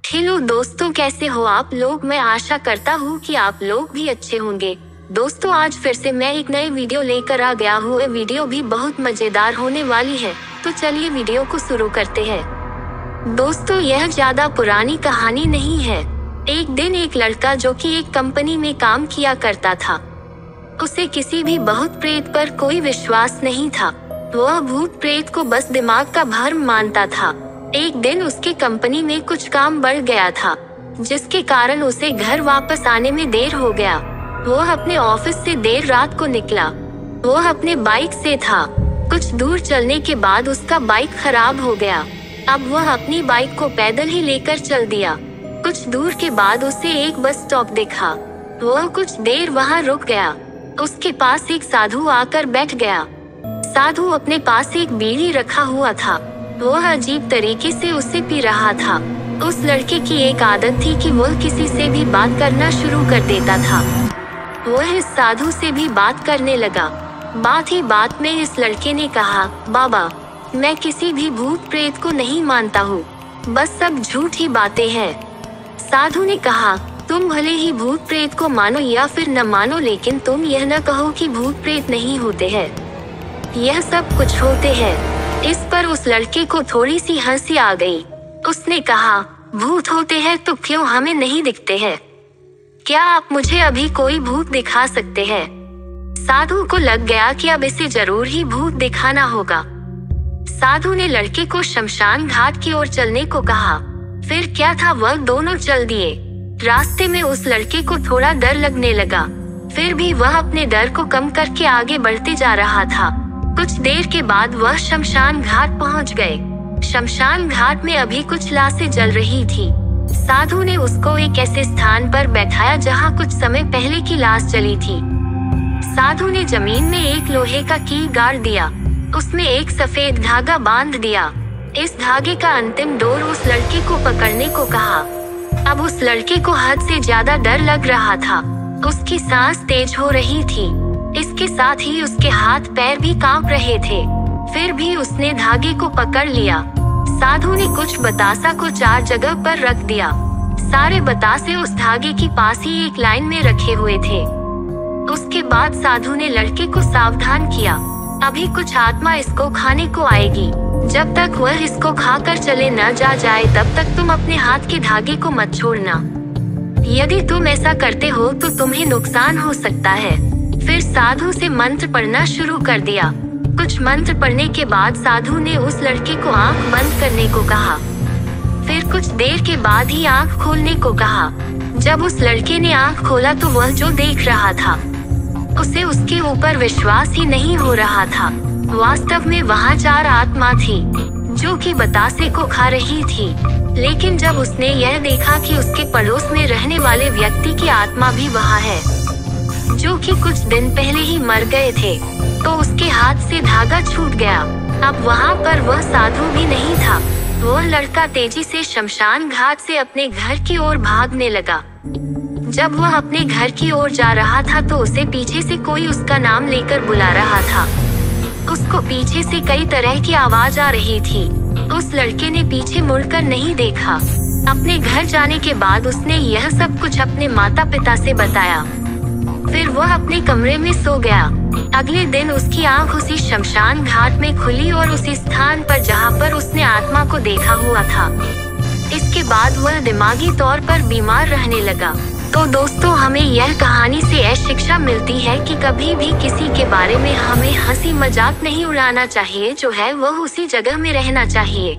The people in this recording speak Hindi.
हेलो दोस्तों, कैसे हो आप लोग। मैं आशा करता हूँ कि आप लोग भी अच्छे होंगे। दोस्तों, आज फिर से मैं एक नए वीडियो लेकर आ गया हूँ। ये वीडियो भी बहुत मजेदार होने वाली है, तो चलिए वीडियो को शुरू करते हैं। दोस्तों, यह ज्यादा पुरानी कहानी नहीं है। एक दिन एक लड़का जो कि एक कंपनी में काम किया करता था, उसे किसी भी भूत प्रेत पर कोई विश्वास नहीं था। वह भूत प्रेत को बस दिमाग का भ्रम मानता था। एक दिन उसके कंपनी में कुछ काम बढ़ गया था, जिसके कारण उसे घर वापस आने में देर हो गया। वह अपने ऑफिस से देर रात को निकला। वह अपने बाइक से था। कुछ दूर चलने के बाद उसका बाइक खराब हो गया। अब वह अपनी बाइक को पैदल ही लेकर चल दिया। कुछ दूर के बाद उसे एक बस स्टॉप दिखा। वह कुछ देर वहां रुक गया। उसके पास एक साधु आकर बैठ गया। साधु अपने पास एक बीड़ी रखा हुआ था। वह अजीब तरीके से उसे पी रहा था। उस लड़के की एक आदत थी कि वह किसी से भी बात करना शुरू कर देता था। वह इस साधु से भी बात करने लगा। बात ही बात में इस लड़के ने कहा, बाबा, मैं किसी भी भूत प्रेत को नहीं मानता हूँ, बस सब झूठ ही बातें हैं। साधु ने कहा, तुम भले ही भूत प्रेत को मानो या फिर न मानो, लेकिन तुम यह न कहो कि भूत प्रेत नहीं होते हैं। यह सब कुछ होते हैं। इस पर उस लड़के को थोड़ी सी हंसी आ गई। उसने कहा, भूत होते हैं तो क्यों हमें नहीं दिखते हैं? क्या आप मुझे अभी कोई भूत दिखा सकते हैं? साधु को लग गया कि अब इसे जरूर ही भूत दिखाना होगा। साधु ने लड़के को शमशान घाट की ओर चलने को कहा। फिर क्या था, वह दोनों चल दिए। रास्ते में उस लड़के को थोड़ा डर लगने लगा, फिर भी वह अपने डर को कम करके आगे बढ़ते जा रहा था। कुछ देर के बाद वह शमशान घाट पहुंच गए। शमशान घाट में अभी कुछ लाशें जल रही थी। साधु ने उसको एक ऐसे स्थान पर बैठाया जहां कुछ समय पहले की लाश जली थी। साधु ने जमीन में एक लोहे का कील गाड़ दिया। उसमें एक सफेद धागा बांध दिया। इस धागे का अंतिम डोर उस लड़के को पकड़ने को कहा। अब उस लड़के को हद से ज्यादा डर लग रहा था। उसकी सांस तेज हो रही थी। इसके साथ ही उसके हाथ पैर भी कांप रहे थे। फिर भी उसने धागे को पकड़ लिया। साधु ने कुछ बतासा को 4 जगह पर रख दिया। सारे बतासे उस धागे की पास ही एक लाइन में रखे हुए थे। उसके बाद साधु ने लड़के को सावधान किया, अभी कुछ आत्मा इसको खाने को आएगी। जब तक वह इसको खाकर चले न जाए तब तक तुम अपने हाथ के धागे को मत छोड़ना। यदि तुम ऐसा करते हो तो तुम्हें नुकसान हो सकता है। फिर साधु से मंत्र पढ़ना शुरू कर दिया। कुछ मंत्र पढ़ने के बाद साधु ने उस लड़के को आंख बंद करने को कहा। फिर कुछ देर के बाद ही आंख खोलने को कहा। जब उस लड़के ने आंख खोला तो वह जो देख रहा था, उसे उसके ऊपर विश्वास ही नहीं हो रहा था। वास्तव में वहाँ 4 आत्मा थी जो कि बतासे को खा रही थी। लेकिन जब उसने यह देखा कि उसके पड़ोस में रहने वाले व्यक्ति की आत्मा भी वहाँ है, जो कि कुछ दिन पहले ही मर गए थे, तो उसके हाथ से धागा छूट गया। अब वहाँ पर वह साधु भी नहीं था। वह लड़का तेजी से शमशान घाट से अपने घर की ओर भागने लगा। जब वह अपने घर की ओर जा रहा था तो उसे पीछे से कोई उसका नाम लेकर बुला रहा था। उसको पीछे से कई तरह की आवाज आ रही थी। उस लड़के ने पीछे मुड़कर नहीं देखा। अपने घर जाने के बाद उसने यह सब कुछ अपने माता पिता से बताया। फिर वह अपने कमरे में सो गया। अगले दिन उसकी आंख उसी शमशान घाट में खुली और उसी स्थान पर जहां पर उसने आत्मा को देखा हुआ था। इसके बाद वह दिमागी तौर पर बीमार रहने लगा। तो दोस्तों, हमें यह कहानी से यह शिक्षा मिलती है कि कभी भी किसी के बारे में हमें हंसी मजाक नहीं उड़ाना चाहिए। जो है वह उसी जगह में रहना चाहिए।